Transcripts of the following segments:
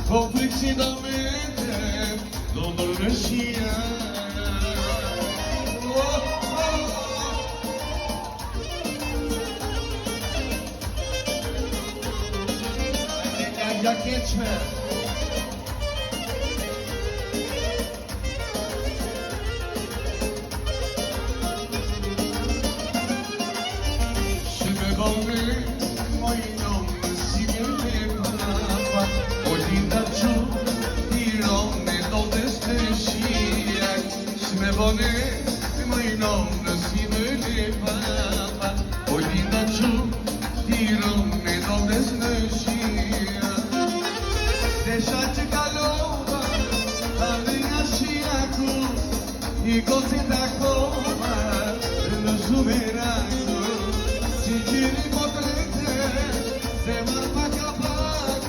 Complexidamente non riuscía. Ja geçme. Şimdi volve moj nom si vjene prava. Olinda ču I ronne do destešijak. Şimdi volve moj nom si vjene prava. Olinda ču I ronne do destešijak. Desha që kalova, tandënja shiaku, I goci takova, në zumeraku, që gjiri potrete, zemër pak a pak.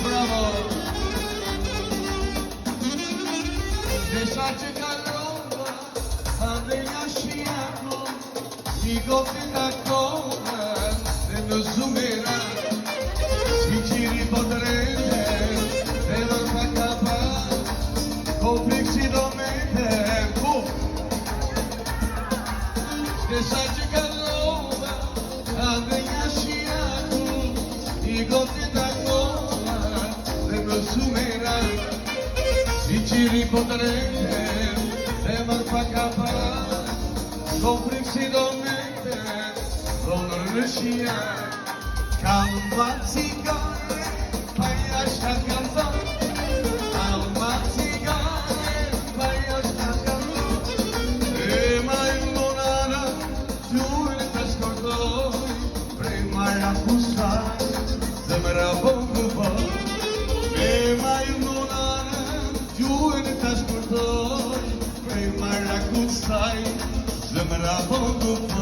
Bravo! Desha që kalova, tandënja shiaku, I goci takova, në zumeraku, si gjiri potrete, zemër pak a pak, complexidamente. Desha që kalova, tandënja shiaku, I goci takova, në zumeraku, si gjiri potrete, zemër pak a pak, complexidamente, non riuscía. Calma cigare, vai a canzone, calma cigare, vai a canzone, e mai lunara, giù in tascordoi, prima la fusai, sembra poco poi, e mai lunara, giù in tascordoi, prima la fusai, sembra poco poi.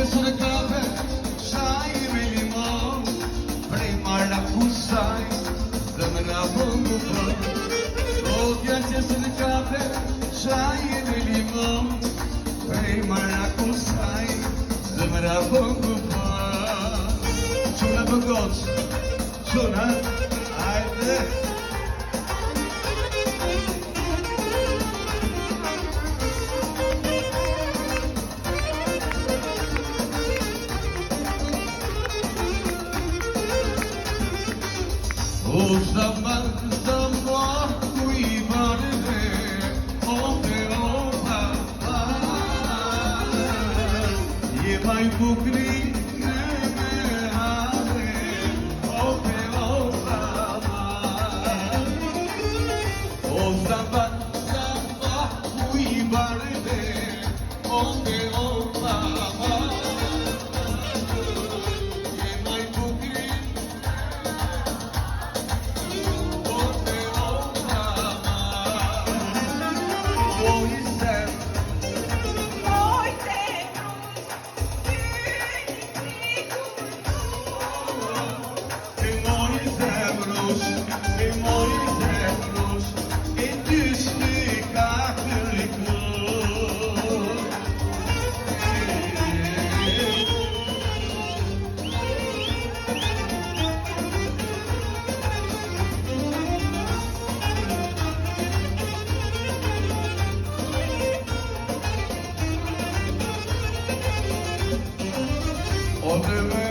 Sul caffè, sai me limon, prima la fusai, zemra pongo po. Odjacie sul caffè, sai me limon, prima la fusai, zemra pongo po. Şuna pogoc, şuna, haydi. O zaman zaman uyuvardı, ope opa, yemay bukri neme hare, ope opa. O zaman zaman uyuvardı, ope opa. Ote me